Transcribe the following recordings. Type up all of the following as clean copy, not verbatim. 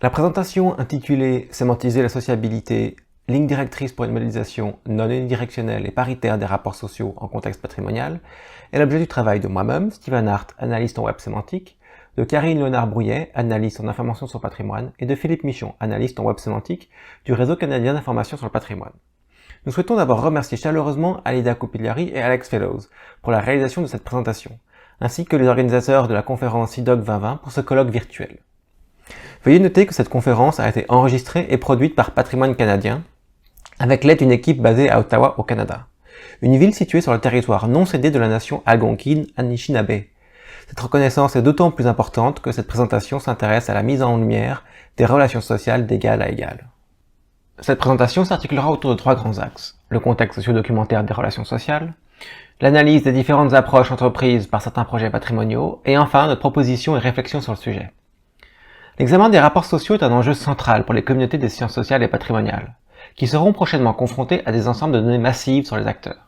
La présentation intitulée « Sémantiser la sociabilité, ligne directrice pour une modélisation non unidirectionnelle et paritaire des rapports sociaux en contexte patrimonial » est l'objet du travail de moi-même, Steven Hart, analyste en web sémantique, de Karine Léonard-Brouillet, analyste en information sur le patrimoine, et de Philippe Michon, analyste en web sémantique du Réseau canadien d'information sur le patrimoine. Nous souhaitons d'abord remercier chaleureusement Alida Coupigliari et Alex Fellows pour la réalisation de cette présentation, ainsi que les organisateurs de la conférence CIDOC 2020 pour ce colloque virtuel. Veuillez noter que cette conférence a été enregistrée et produite par Patrimoine canadien, avec l'aide d'une équipe basée à Ottawa, au Canada, une ville située sur le territoire non cédé de la nation algonquine Anishinaabe. Cette reconnaissance est d'autant plus importante que cette présentation s'intéresse à la mise en lumière des relations sociales d'égal à égal. Cette présentation s'articulera autour de trois grands axes: le contexte socio-documentaire des relations sociales, l'analyse des différentes approches entreprises par certains projets patrimoniaux, et enfin notre proposition et réflexion sur le sujet. L'examen des rapports sociaux est un enjeu central pour les communautés des sciences sociales et patrimoniales, qui seront prochainement confrontées à des ensembles de données massives sur les acteurs.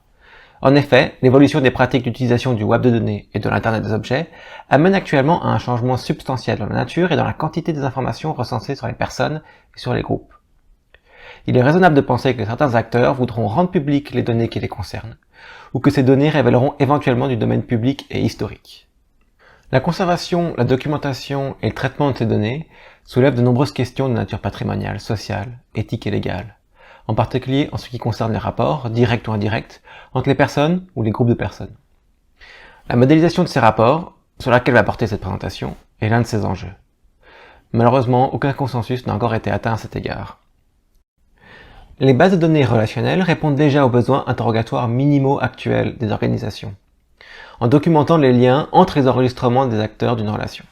En effet, l'évolution des pratiques d'utilisation du web de données et de l'Internet des objets amène actuellement à un changement substantiel dans la nature et dans la quantité des informations recensées sur les personnes et sur les groupes. Il est raisonnable de penser que certains acteurs voudront rendre publiques les données qui les concernent, ou que ces données révéleront éventuellement du domaine public et historique. La conservation, la documentation et le traitement de ces données soulèvent de nombreuses questions de nature patrimoniale, sociale, éthique et légale, en particulier en ce qui concerne les rapports, directs ou indirects, entre les personnes ou les groupes de personnes. La modélisation de ces rapports, sur laquelle va porter cette présentation, est l'un de ces enjeux. Malheureusement, aucun consensus n'a encore été atteint à cet égard. Les bases de données relationnelles répondent déjà aux besoins interrogatoires minimaux actuels des organisations, en documentant les liens entre les enregistrements des acteurs d'une relation.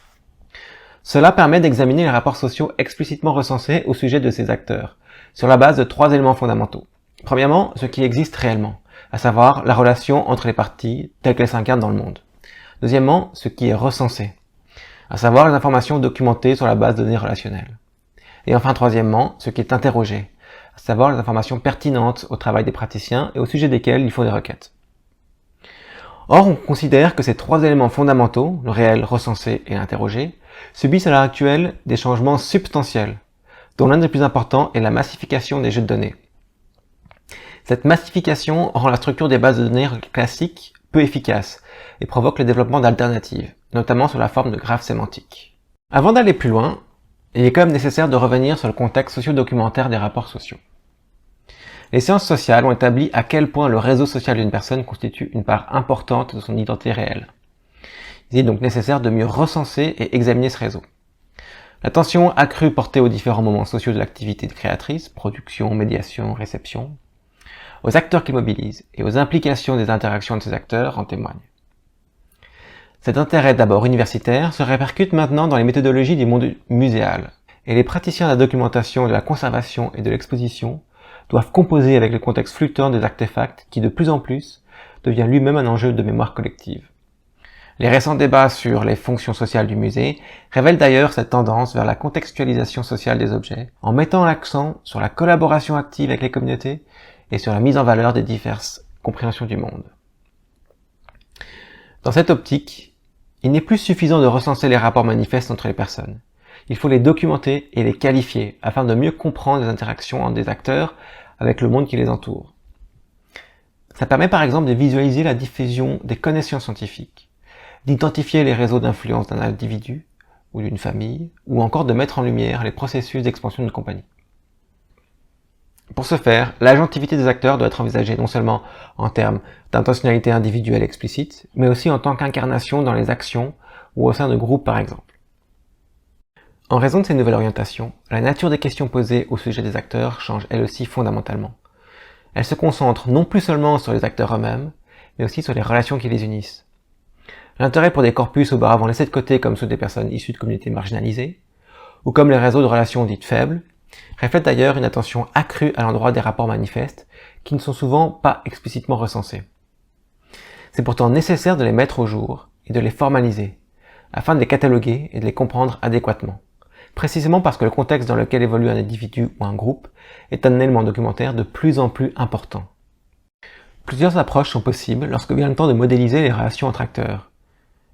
Cela permet d'examiner les rapports sociaux explicitement recensés au sujet de ces acteurs, sur la base de trois éléments fondamentaux. Premièrement, ce qui existe réellement, à savoir la relation entre les parties telle qu'elle s'incarne dans le monde. Deuxièmement, ce qui est recensé, à savoir les informations documentées sur la base de données relationnelles. Et enfin, troisièmement, ce qui est interrogé, à savoir les informations pertinentes au travail des praticiens et au sujet desquelles ils font des requêtes. Or, on considère que ces trois éléments fondamentaux, le réel, recensé et interrogé, subissent à l'heure actuelle des changements substantiels, dont l'un des plus importants est la massification des jeux de données. Cette massification rend la structure des bases de données classiques peu efficace et provoque le développement d'alternatives, notamment sous la forme de graphes sémantiques. Avant d'aller plus loin, il est quand même nécessaire de revenir sur le contexte socio-documentaire des rapports sociaux. Les sciences sociales ont établi à quel point le réseau social d'une personne constitue une part importante de son identité réelle. Il est donc nécessaire de mieux recenser et examiner ce réseau. L'attention accrue portée aux différents moments sociaux de l'activité créatrice, production, médiation, réception, aux acteurs qui mobilisent et aux implications des interactions de ces acteurs en témoigne. Cet intérêt d'abord universitaire se répercute maintenant dans les méthodologies du monde muséal, et les praticiens de la documentation, de la conservation et de l'exposition doivent composer avec le contexte fluctuant des artefacts qui, de plus en plus, devient lui-même un enjeu de mémoire collective. Les récents débats sur les fonctions sociales du musée révèlent d'ailleurs cette tendance vers la contextualisation sociale des objets, en mettant l'accent sur la collaboration active avec les communautés et sur la mise en valeur des diverses compréhensions du monde. Dans cette optique, il n'est plus suffisant de recenser les rapports manifestes entre les personnes. Il faut les documenter et les qualifier afin de mieux comprendre les interactions entre des acteurs avec le monde qui les entoure. Ça permet par exemple de visualiser la diffusion des connaissances scientifiques, d'identifier les réseaux d'influence d'un individu ou d'une famille, ou encore de mettre en lumière les processus d'expansion d'une compagnie. Pour ce faire, l'agentivité des acteurs doit être envisagée non seulement en termes d'intentionnalité individuelle explicite, mais aussi en tant qu'incarnation dans les actions ou au sein de groupes par exemple. En raison de ces nouvelles orientations, la nature des questions posées au sujet des acteurs change elle aussi fondamentalement. Elle se concentre non plus seulement sur les acteurs eux-mêmes, mais aussi sur les relations qui les unissent. L'intérêt pour des corpus auparavant laissés de côté comme ceux des personnes issues de communautés marginalisées, ou comme les réseaux de relations dites faibles, reflète d'ailleurs une attention accrue à l'endroit des rapports manifestes qui ne sont souvent pas explicitement recensés. C'est pourtant nécessaire de les mettre au jour et de les formaliser, afin de les cataloguer et de les comprendre adéquatement, précisément parce que le contexte dans lequel évolue un individu ou un groupe est un élément documentaire de plus en plus important. Plusieurs approches sont possibles lorsque vient le temps de modéliser les relations entre acteurs,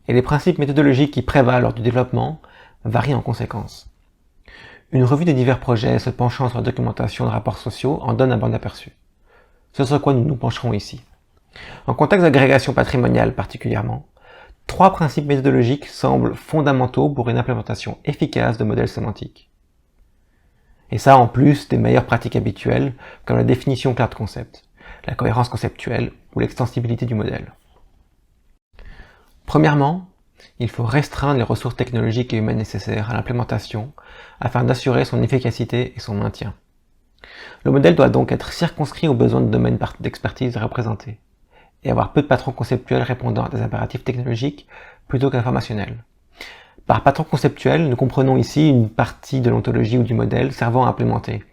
et les principes méthodologiques qui prévalent lors du développement varient en conséquence. Une revue des divers projets se penchant sur la documentation de rapports sociaux en donne un bon aperçu. C'est sur quoi nous nous pencherons ici. En contexte d'agrégation patrimoniale particulièrement, 3 principes méthodologiques semblent fondamentaux pour une implémentation efficace de modèles sémantiques. Et ça en plus des meilleures pratiques habituelles comme la définition claire de concept, la cohérence conceptuelle ou l'extensibilité du modèle. Premièrement, il faut restreindre les ressources technologiques et humaines nécessaires à l'implémentation afin d'assurer son efficacité et son maintien. Le modèle doit donc être circonscrit aux besoins de domaines d'expertise représentés et avoir peu de patrons conceptuels répondant à des impératifs technologiques plutôt qu'informationnels. Par patron conceptuel, nous comprenons ici une partie de l'ontologie ou du modèle servant à implémenter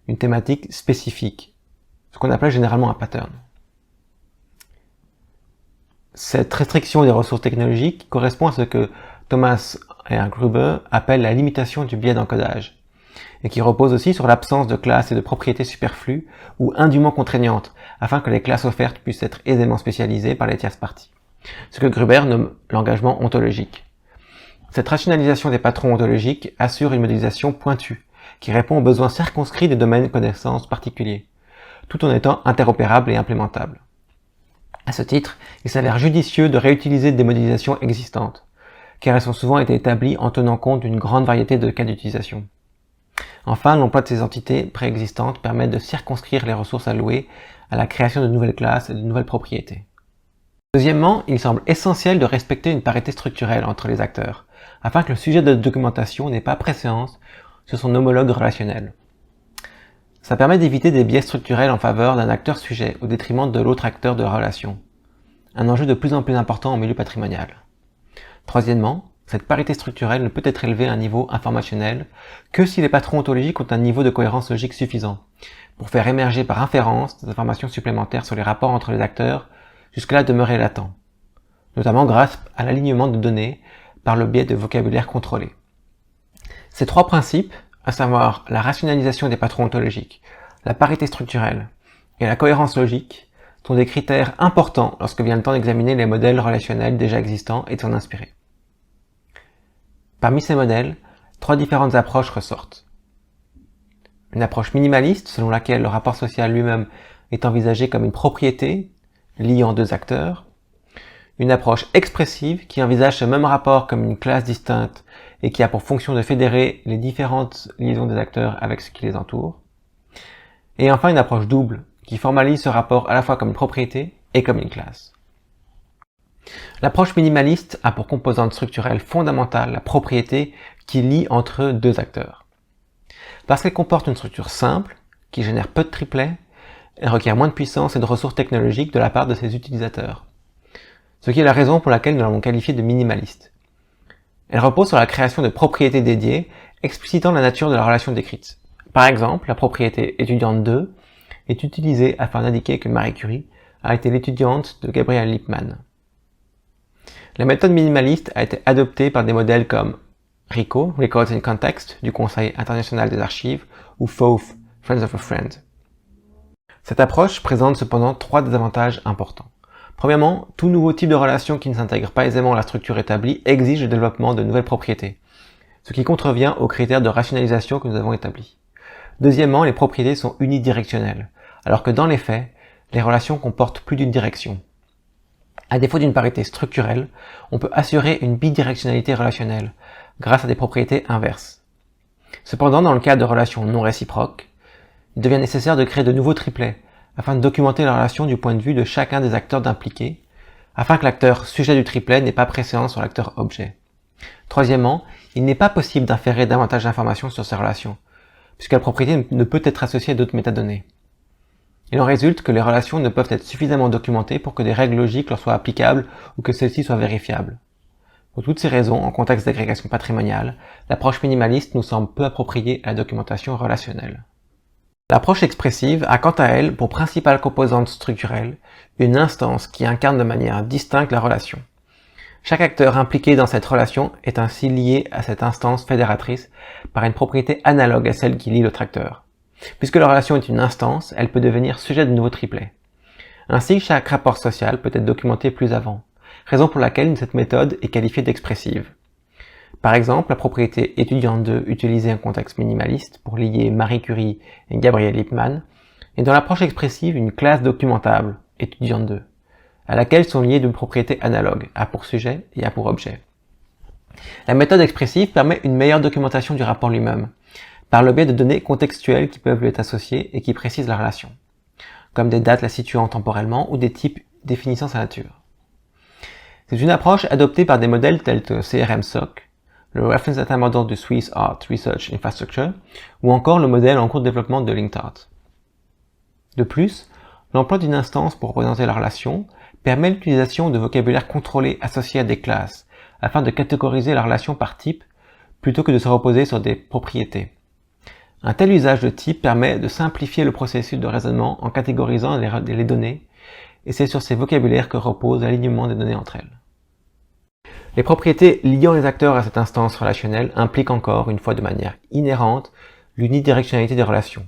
une thématique spécifique, ce qu'on appelle généralement un pattern. Cette restriction des ressources technologiques correspond à ce que Thomas et Gruber appellent la limitation du biais d'encodage, et qui repose aussi sur l'absence de classes et de propriétés superflues ou indûment contraignantes, afin que les classes offertes puissent être aisément spécialisées par les tierces parties, ce que Gruber nomme l'engagement ontologique. Cette rationalisation des patrons ontologiques assure une modélisation pointue, qui répond aux besoins circonscrits des domaines de connaissances particuliers, tout en étant interopérable et implémentable. À ce titre, il s'avère judicieux de réutiliser des modélisations existantes, car elles ont souvent été établies en tenant compte d'une grande variété de cas d'utilisation. Enfin, l'emploi de ces entités préexistantes permet de circonscrire les ressources allouées à la création de nouvelles classes et de nouvelles propriétés. Deuxièmement, il semble essentiel de respecter une parité structurelle entre les acteurs, afin que le sujet de documentation n'ait pas préséance sur son homologue relationnel. Ça permet d'éviter des biais structurels en faveur d'un acteur sujet au détriment de l'autre acteur de la relation, un enjeu de plus en plus important en milieu patrimonial. Troisièmement, cette parité structurelle ne peut être élevée à un niveau informationnel que si les patrons ontologiques ont un niveau de cohérence logique suffisant pour faire émerger par inférence des informations supplémentaires sur les rapports entre les acteurs jusque-là demeurés latents, notamment grâce à l'alignement de données par le biais de vocabulaire contrôlé. Ces 3 principes, à savoir la rationalisation des patrons ontologiques, la parité structurelle et la cohérence logique, sont des critères importants lorsque vient le temps d'examiner les modèles relationnels déjà existants et de s'en inspirer. Parmi ces modèles, 3 différentes approches ressortent. Une approche minimaliste, selon laquelle le rapport social lui-même est envisagé comme une propriété liant 2 acteurs. Une approche expressive, qui envisage ce même rapport comme une classe distincte et qui a pour fonction de fédérer les différentes liaisons des acteurs avec ce qui les entoure. Et enfin une approche double, qui formalise ce rapport à la fois comme une propriété et comme une classe. L'approche minimaliste a pour composante structurelle fondamentale la propriété qui lie entre 2 acteurs. Parce qu'elle comporte une structure simple, qui génère peu de triplets, elle requiert moins de puissance et de ressources technologiques de la part de ses utilisateurs. Ce qui est la raison pour laquelle nous l'avons qualifiée de minimaliste. Elle repose sur la création de propriétés dédiées, explicitant la nature de la relation décrite. Par exemple, la propriété étudiante 2 est utilisée afin d'indiquer que Marie Curie a été l'étudiante de Gabriel Lippmann. La méthode minimaliste a été adoptée par des modèles comme RICO, Records in Context, du Conseil international des archives, ou FOAF, Friends of a Friend. Cette approche présente cependant 3 désavantages importants. Premièrement, tout nouveau type de relation qui ne s'intègre pas aisément à la structure établie exige le développement de nouvelles propriétés, ce qui contrevient aux critères de rationalisation que nous avons établis. Deuxièmement, les propriétés sont unidirectionnelles, alors que dans les faits, les relations comportent plus d'une direction. À défaut d'une parité structurelle, on peut assurer une bidirectionnalité relationnelle, grâce à des propriétés inverses. Cependant, dans le cas de relations non réciproques, il devient nécessaire de créer de nouveaux triplets, afin de documenter la relation du point de vue de chacun des acteurs impliqués, afin que l'acteur sujet du triplet n'ait pas préséance sur l'acteur objet. Troisièmement, il n'est pas possible d'inférer davantage d'informations sur ces relations, puisque la propriété ne peut être associée à d'autres métadonnées. Il en résulte que les relations ne peuvent être suffisamment documentées pour que des règles logiques leur soient applicables ou que celles-ci soient vérifiables. Pour toutes ces raisons, en contexte d'agrégation patrimoniale, l'approche minimaliste nous semble peu appropriée à la documentation relationnelle. L'approche expressive a quant à elle pour principale composante structurelle une instance qui incarne de manière distincte la relation. Chaque acteur impliqué dans cette relation est ainsi lié à cette instance fédératrice par une propriété analogue à celle qui lie l'autre acteur. Puisque la relation est une instance, elle peut devenir sujet de nouveaux triplets. Ainsi, chaque rapport social peut être documenté plus avant, raison pour laquelle cette méthode est qualifiée d'expressive. Par exemple, la propriété étudiante 2 utilisée en contexte minimaliste pour lier Marie Curie et Gabriel Lippmann est dans l'approche expressive une classe documentable, étudiante 2, à laquelle sont liées deux propriétés analogues, A pour sujet et A pour objet. La méthode expressive permet une meilleure documentation du rapport lui-même, par le biais de données contextuelles qui peuvent lui être associées et qui précisent la relation, comme des dates la situant temporellement ou des types définissant sa nature. C'est une approche adoptée par des modèles tels que CRM-SOC, le Reference Data Model de Swiss Art Research Infrastructure, ou encore le modèle en cours de développement de LinkedIn. De plus, l'emploi d'une instance pour représenter la relation permet l'utilisation de vocabulaire contrôlé associé à des classes, afin de catégoriser la relation par type, plutôt que de se reposer sur des propriétés. Un tel usage de type permet de simplifier le processus de raisonnement en catégorisant les données, et c'est sur ces vocabulaires que repose l'alignement des données entre elles. Les propriétés liant les acteurs à cette instance relationnelle impliquent encore, une fois de manière inhérente, l'unidirectionnalité des relations.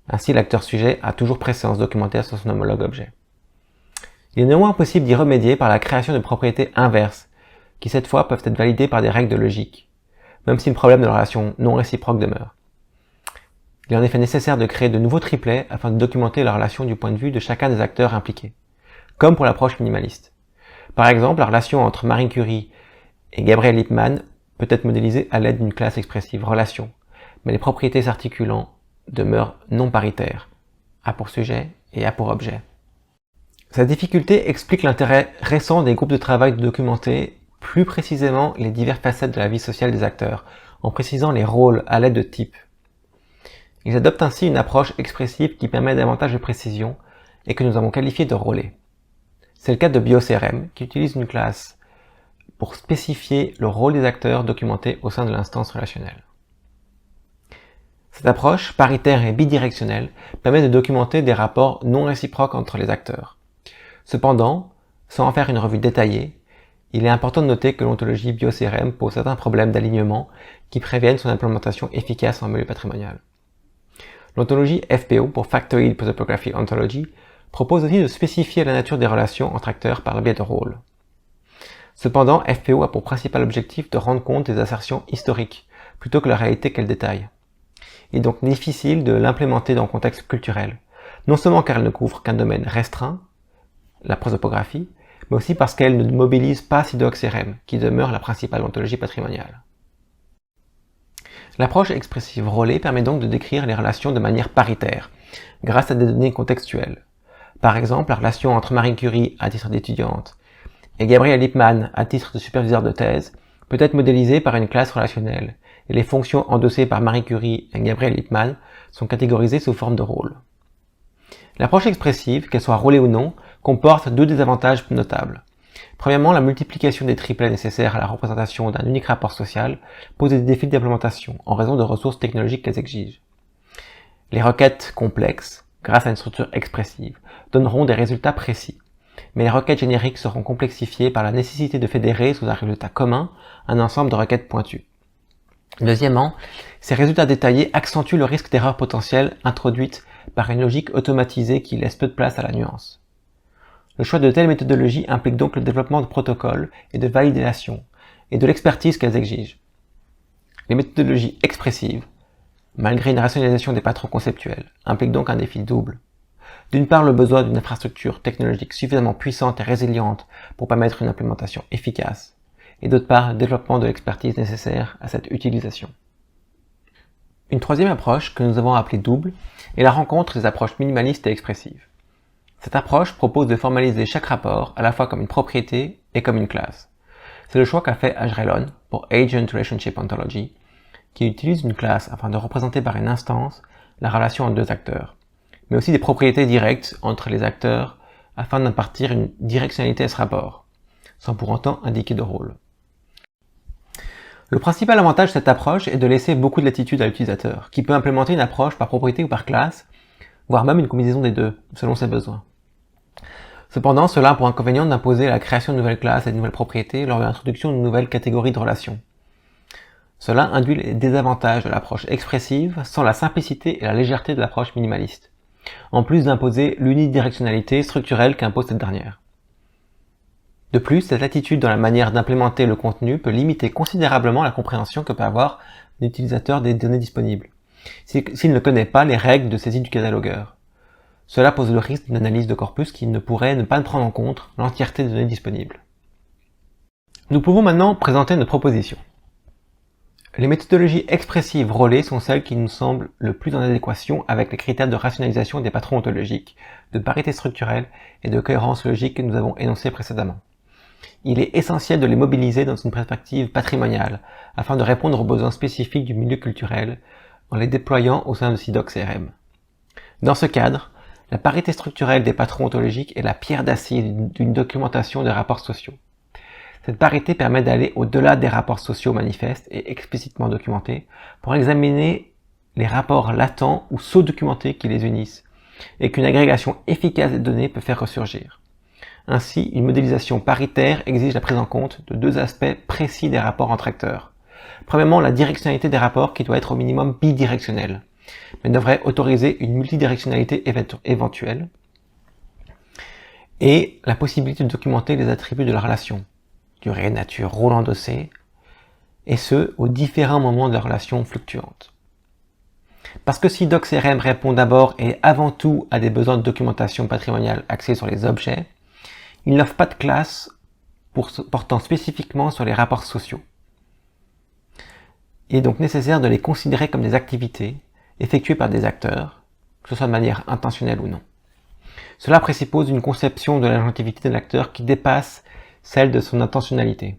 Ainsi, l'acteur-sujet a toujours préséance documentaire sur son homologue objet. Il est néanmoins possible d'y remédier par la création de propriétés inverses, qui cette fois peuvent être validées par des règles de logique, même si le problème de la relation non réciproque demeure. Il est en effet nécessaire de créer de nouveaux triplets afin de documenter la relation du point de vue de chacun des acteurs impliqués, comme pour l'approche minimaliste. Par exemple, la relation entre Marie Curie et Gabriel Lippmann peut être modélisée à l'aide d'une classe expressive relation, mais les propriétés s'articulant demeurent non paritaires, A pour sujet et A pour objet. Cette difficulté explique l'intérêt récent des groupes de travail de documenter plus précisément les diverses facettes de la vie sociale des acteurs, en précisant les rôles à l'aide de types. Ils adoptent ainsi une approche expressive qui permet davantage de précision et que nous avons qualifié de relais. C'est le cas de BioCRM, qui utilise une classe pour spécifier le rôle des acteurs documentés au sein de l'instance relationnelle. Cette approche, paritaire et bidirectionnelle, permet de documenter des rapports non réciproques entre les acteurs. Cependant, sans en faire une revue détaillée, il est important de noter que l'ontologie BioCRM pose certains problèmes d'alignement qui préviennent son implémentation efficace en milieu patrimonial. L'ontologie FPO, pour Factoid Prosopography Ontology, propose aussi de spécifier la nature des relations entre acteurs par le biais de rôles. Cependant, FPO a pour principal objectif de rendre compte des assertions historiques, plutôt que la réalité qu'elle détaille. Il est donc difficile de l'implémenter dans le contexte culturel, non seulement car elle ne couvre qu'un domaine restreint, la prosopographie, mais aussi parce qu'elle ne mobilise pas SIDOC-CRM, qui demeure la principale ontologie patrimoniale. L'approche expressive relais permet donc de décrire les relations de manière paritaire, grâce à des données contextuelles. Par exemple, la relation entre Marie Curie à titre d'étudiante et Gabriel Lippmann à titre de superviseur de thèse peut être modélisée par une classe relationnelle, et les fonctions endossées par Marie Curie et Gabriel Lippmann sont catégorisées sous forme de rôles. L'approche expressive, qu'elle soit relais ou non, comporte deux désavantages notables. Premièrement, la multiplication des triplets nécessaires à la représentation d'un unique rapport social pose des défis d'implémentation en raison de ressources technologiques qu'elles exigent. Les requêtes complexes, grâce à une structure expressive, donneront des résultats précis, mais les requêtes génériques seront complexifiées par la nécessité de fédérer sous un résultat commun un ensemble de requêtes pointues. Deuxièmement, ces résultats détaillés accentuent le risque d'erreur potentielle introduite par une logique automatisée qui laisse peu de place à la nuance. Le choix de telles méthodologies implique donc le développement de protocoles et de validation, et de l'expertise qu'elles exigent. Les méthodologies expressives, malgré une rationalisation des patrons conceptuels, impliquent donc un défi double. D'une part, le besoin d'une infrastructure technologique suffisamment puissante et résiliente pour permettre une implémentation efficace, et d'autre part, le développement de l'expertise nécessaire à cette utilisation. Une troisième approche, que nous avons appelée double, est la rencontre des approches minimalistes et expressives. Cette approche propose de formaliser chaque rapport à la fois comme une propriété et comme une classe. C'est le choix qu'a fait Agrelon pour Agent Relationship Ontology, qui utilise une classe afin de représenter par une instance la relation entre deux acteurs, mais aussi des propriétés directes entre les acteurs afin d'impartir une directionnalité à ce rapport, sans pour autant indiquer de rôle. Le principal avantage de cette approche est de laisser beaucoup de latitude à l'utilisateur, qui peut implémenter une approche par propriété ou par classe, voire même une combinaison des deux, selon ses besoins. Cependant, cela a pour inconvénient d'imposer la création de nouvelles classes et de nouvelles propriétés lors de l'introduction de nouvelles catégories de relations. Cela induit les désavantages de l'approche expressive sans la simplicité et la légèreté de l'approche minimaliste, en plus d'imposer l'unidirectionnalité structurelle qu'impose cette dernière. De plus, cette attitude dans la manière d'implémenter le contenu peut limiter considérablement la compréhension que peut avoir l'utilisateur des données disponibles, s'il ne connaît pas les règles de saisie du catalogueur. Cela pose le risque d'une analyse de corpus qui ne pourrait ne pas prendre en compte l'entièreté des données disponibles. Nous pouvons maintenant présenter notre proposition. Les méthodologies expressives relais sont celles qui nous semblent le plus en adéquation avec les critères de rationalisation des patrons ontologiques, de parité structurelle et de cohérence logique que nous avons énoncés précédemment. Il est essentiel de les mobiliser dans une perspective patrimoniale, afin de répondre aux besoins spécifiques du milieu culturel, en les déployant au sein de SIDOC-CRM. Dans ce cadre, la parité structurelle des patrons ontologiques est la pierre d'acier d'une documentation des rapports sociaux. Cette parité permet d'aller au-delà des rapports sociaux manifestes et explicitement documentés pour examiner les rapports latents ou sous-documentés qui les unissent, et qu'une agrégation efficace des données peut faire ressurgir. Ainsi, une modélisation paritaire exige la prise en compte de deux aspects précis des rapports entre acteurs. Premièrement, la directionnalité des rapports qui doit être au minimum bidirectionnelle, mais devrait autoriser une multidirectionnalité éventuelle, et la possibilité de documenter les attributs de la relation, durée, nature, rôle endossé, et ce, aux différents moments de la relation fluctuante. Parce que SIDOC-CRM répond d'abord et avant tout à des besoins de documentation patrimoniale axés sur les objets, il n'offre pas de classe portant spécifiquement sur les rapports sociaux. Il est donc nécessaire de les considérer comme des activités effectuées par des acteurs, que ce soit de manière intentionnelle ou non. Cela présuppose une conception de l'agentivité de l'acteur qui dépasse celle de son intentionnalité.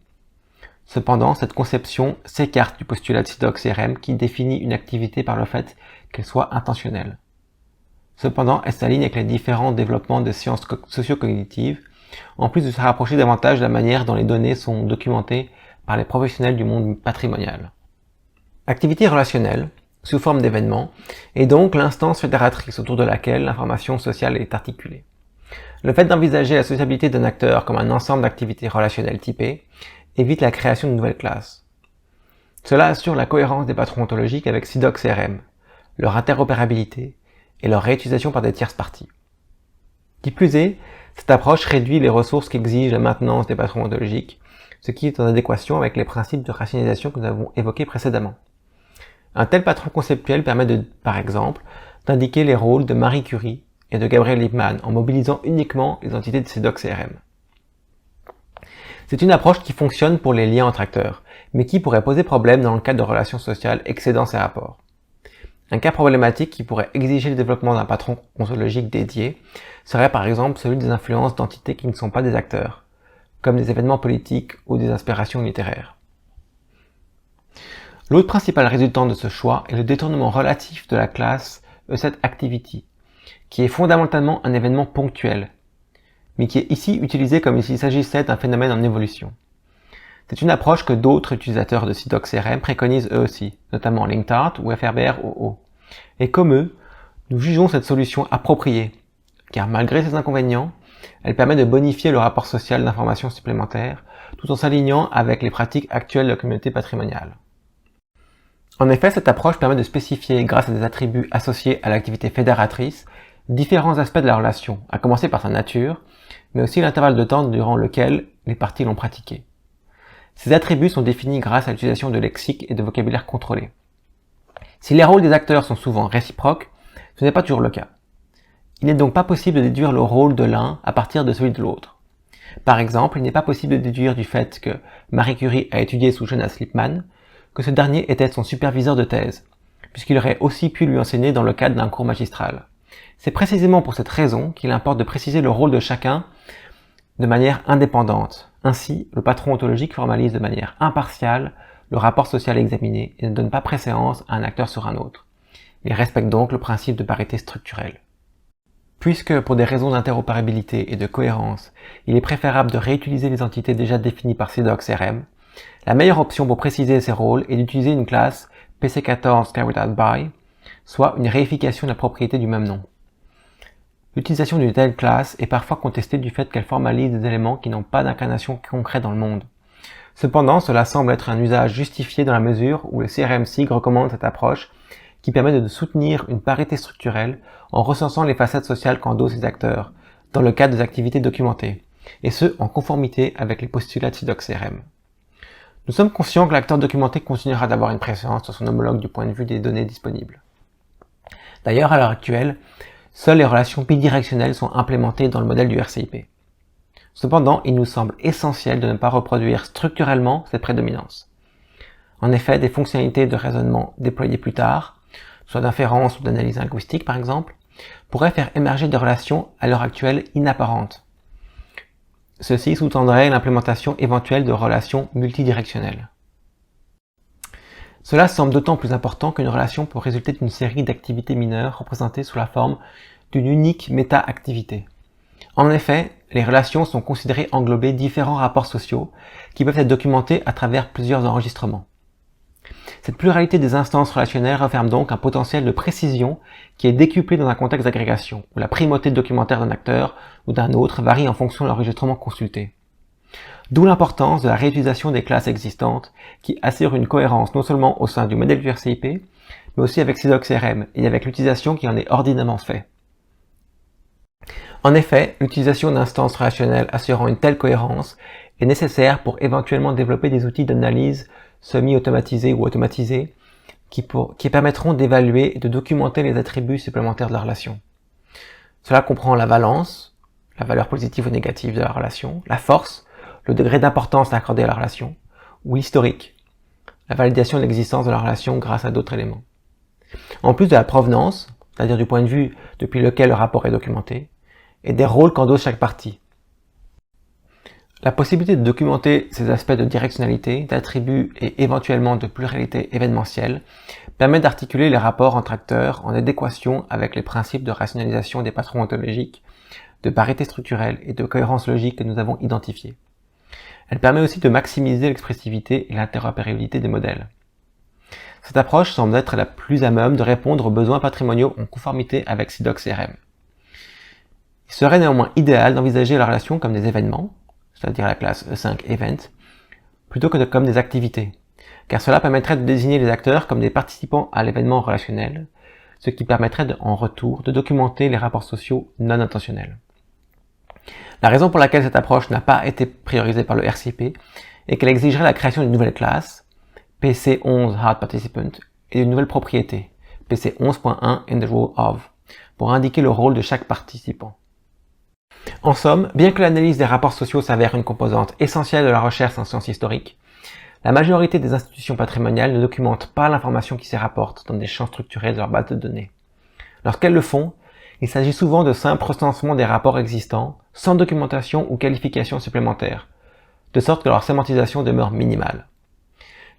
Cependant, cette conception s'écarte du postulat de SIDOC-CRM qui définit une activité par le fait qu'elle soit intentionnelle. Cependant, elle s'aligne avec les différents développements des sciences socio-cognitives, en plus de se rapprocher davantage de la manière dont les données sont documentées par les professionnels du monde patrimonial. L'activité relationnelle, sous forme d'événements, est donc l'instance fédératrice autour de laquelle l'information sociale est articulée. Le fait d'envisager la sociabilité d'un acteur comme un ensemble d'activités relationnelles typées évite la création de nouvelles classes. Cela assure la cohérence des patrons ontologiques avec SIDOC-CRM, leur interopérabilité et leur réutilisation par des tierces parties. Qui plus est, cette approche réduit les ressources qu'exige la maintenance des patrons ontologiques, ce qui est en adéquation avec les principes de rationalisation que nous avons évoqués précédemment. Un tel patron conceptuel permet par exemple, d'indiquer les rôles de Marie Curie et de Gabriel Lippmann en mobilisant uniquement les entités de SIDOC-CRM. C'est une approche qui fonctionne pour les liens entre acteurs, mais qui pourrait poser problème dans le cadre de relations sociales excédant ces rapports. Un cas problématique qui pourrait exiger le développement d'un patron ontologique dédié serait par exemple celui des influences d'entités qui ne sont pas des acteurs, comme des événements politiques ou des inspirations littéraires. L'autre principal résultant de ce choix est le détournement relatif de la classe ESET-Activity, qui est fondamentalement un événement ponctuel, mais qui est ici utilisé comme s'il s'agissait d'un phénomène en évolution. C'est une approche que d'autres utilisateurs de SIDOC-CRM préconisent eux aussi, notamment LinkedIn ou FRBR-OO. Et comme eux, nous jugeons cette solution appropriée, car malgré ses inconvénients, elle permet de bonifier le rapport social d'informations supplémentaires, tout en s'alignant avec les pratiques actuelles de la communauté patrimoniale. En effet, cette approche permet de spécifier, grâce à des attributs associés à l'activité fédératrice, différents aspects de la relation, à commencer par sa nature, mais aussi l'intervalle de temps durant lequel les parties l'ont pratiqué. Ces attributs sont définis grâce à l'utilisation de lexique et de vocabulaire contrôlé. Si les rôles des acteurs sont souvent réciproques, ce n'est pas toujours le cas. Il n'est donc pas possible de déduire le rôle de l'un à partir de celui de l'autre. Par exemple, il n'est pas possible de déduire du fait que Marie Curie a étudié sous Jonas Lippmann que ce dernier était son superviseur de thèse, puisqu'il aurait aussi pu lui enseigner dans le cadre d'un cours magistral. C'est précisément pour cette raison qu'il importe de préciser le rôle de chacun de manière indépendante. Ainsi, le patron ontologique formalise de manière impartiale le rapport social examiné et ne donne pas préséance à un acteur sur un autre. Il respecte donc le principe de parité structurelle. Puisque, pour des raisons d'interopérabilité et de cohérence, il est préférable de réutiliser les entités déjà définies par SIDOC-CRM, la meilleure option pour préciser ces rôles est d'utiliser une classe PC14 carried out by, soit une réification de la propriété du même nom. L'utilisation d'une telle classe est parfois contestée du fait qu'elle formalise des éléments qui n'ont pas d'incarnation concrète dans le monde. Cependant, cela semble être un usage justifié dans la mesure où le CRM-SIG recommande cette approche qui permet de soutenir une parité structurelle en recensant les facettes sociales qu'endossent les acteurs, dans le cadre des activités documentées, et ce, en conformité avec les postulats de SIDOC-CRM. Nous sommes conscients que l'acteur documenté continuera d'avoir une préférence sur son homologue du point de vue des données disponibles. D'ailleurs, à l'heure actuelle, seules les relations bidirectionnelles sont implémentées dans le modèle du RCIP. Cependant, il nous semble essentiel de ne pas reproduire structurellement cette prédominance. En effet, des fonctionnalités de raisonnement déployées plus tard, soit d'inférence ou d'analyse linguistique par exemple, pourraient faire émerger des relations à l'heure actuelle inapparentes. Ceci sous-tendrait l'implémentation éventuelle de relations multidirectionnelles. Cela semble d'autant plus important qu'une relation peut résulter d'une série d'activités mineures représentées sous la forme d'une unique méta-activité. En effet, les relations sont considérées englober différents rapports sociaux qui peuvent être documentés à travers plusieurs enregistrements. Cette pluralité des instances relationnelles renferme donc un potentiel de précision qui est décuplé dans un contexte d'agrégation, où la primauté documentaire d'un acteur ou d'un autre varie en fonction de l'enregistrement consulté. D'où l'importance de la réutilisation des classes existantes qui assurent une cohérence non seulement au sein du modèle du RCIP, mais aussi avec SIDOC-CRM et avec l'utilisation qui en est ordinairement faite. En effet, l'utilisation d'instances relationnelles assurant une telle cohérence est nécessaire pour éventuellement développer des outils d'analyse semi-automatisés ou automatisés qui permettront d'évaluer et de documenter les attributs supplémentaires de la relation. Cela comprend la valence, la valeur positive ou négative de la relation, la force, le degré d'importance accordé à la relation, ou l'historique, la validation de l'existence de la relation grâce à d'autres éléments. En plus de la provenance, c'est-à-dire du point de vue depuis lequel le rapport est documenté, et des rôles qu'endosse chaque partie. La possibilité de documenter ces aspects de directionnalité, d'attributs et éventuellement de pluralité événementielle permet d'articuler les rapports entre acteurs en adéquation avec les principes de rationalisation des patrons ontologiques, de parité structurelle et de cohérence logique que nous avons identifiés. Elle permet aussi de maximiser l'expressivité et l'interopérabilité des modèles. Cette approche semble être la plus à même de répondre aux besoins patrimoniaux en conformité avec SIDOC-CRM. Il serait néanmoins idéal d'envisager la relation comme des événements, c'est-à-dire la classe E5 Event, plutôt que comme des activités, car cela permettrait de désigner les acteurs comme des participants à l'événement relationnel, ce qui permettrait en retour de documenter les rapports sociaux non intentionnels. La raison pour laquelle cette approche n'a pas été priorisée par le RCP est qu'elle exigerait la création d'une nouvelle classe, PC11 Hard Participant, et d'une nouvelle propriété, PC11.1 in the role of, pour indiquer le rôle de chaque participant. En somme, bien que l'analyse des rapports sociaux s'avère une composante essentielle de la recherche en sciences historiques, la majorité des institutions patrimoniales ne documentent pas l'information qui s'y rapporte dans des champs structurés de leur base de données. Lorsqu'elles le font, il s'agit souvent de simples recensements des rapports existants, sans documentation ou qualification supplémentaire, de sorte que leur sémantisation demeure minimale.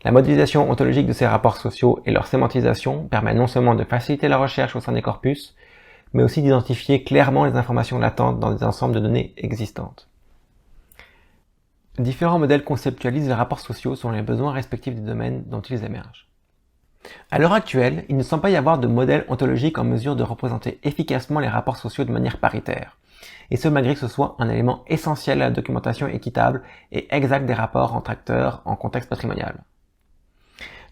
La modélisation ontologique de ces rapports sociaux et leur sémantisation permet non seulement de faciliter la recherche au sein des corpus, mais aussi d'identifier clairement les informations latentes dans des ensembles de données existantes. Différents modèles conceptualisent les rapports sociaux selon les besoins respectifs des domaines dont ils émergent. À l'heure actuelle, il ne semble pas y avoir de modèle ontologique en mesure de représenter efficacement les rapports sociaux de manière paritaire, et ce malgré que ce soit un élément essentiel à la documentation équitable et exacte des rapports entre acteurs en contexte patrimonial.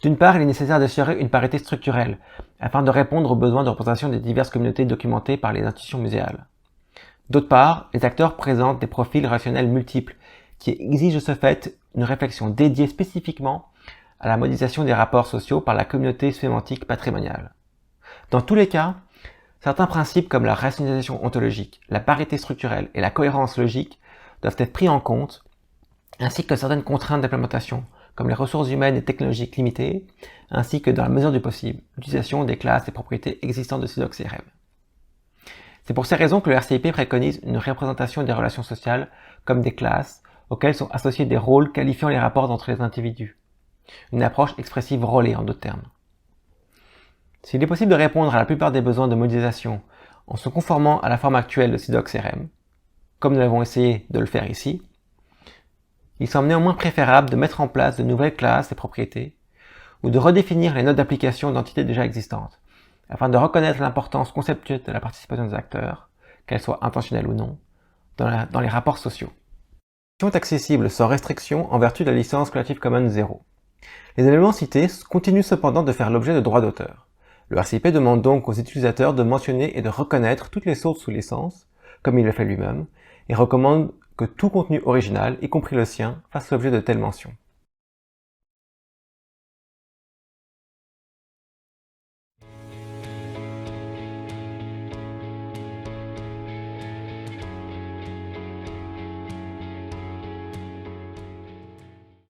D'une part, il est nécessaire d'assurer une parité structurelle, afin de répondre aux besoins de représentation des diverses communautés documentées par les institutions muséales. D'autre part, les acteurs présentent des profils relationnels multiples, qui exigent de ce fait une réflexion dédiée spécifiquement à la modélisation des rapports sociaux par la communauté sémantique patrimoniale. Dans tous les cas, certains principes comme la rationalisation ontologique, la parité structurelle et la cohérence logique doivent être pris en compte, ainsi que certaines contraintes d'implémentation, comme les ressources humaines et technologiques limitées, ainsi que dans la mesure du possible, l'utilisation des classes et propriétés existantes de SIDOC-CRM. C'est pour ces raisons que le RCIP préconise une représentation des relations sociales comme des classes auxquelles sont associés des rôles qualifiant les rapports entre les individus. Une approche expressive rôlée en d'autres termes. S'il est possible de répondre à la plupart des besoins de modélisation en se conformant à la forme actuelle de SIDOC-CRM, comme nous l'avons essayé de le faire ici, il semble néanmoins préférable de mettre en place de nouvelles classes et propriétés, ou de redéfinir les notes d'application d'entités déjà existantes, afin de reconnaître l'importance conceptuelle de la participation des acteurs, qu'elle soit intentionnelle ou non, dans les rapports sociaux. Sont accessibles sans restriction en vertu de la licence Creative Commons 0. Les éléments cités continuent cependant de faire l'objet de droits d'auteur. Le RCIP demande donc aux utilisateurs de mentionner et de reconnaître toutes les sources sous licence, comme il le fait lui-même, et recommande que tout contenu original, y compris le sien, fasse l'objet de telles mentions.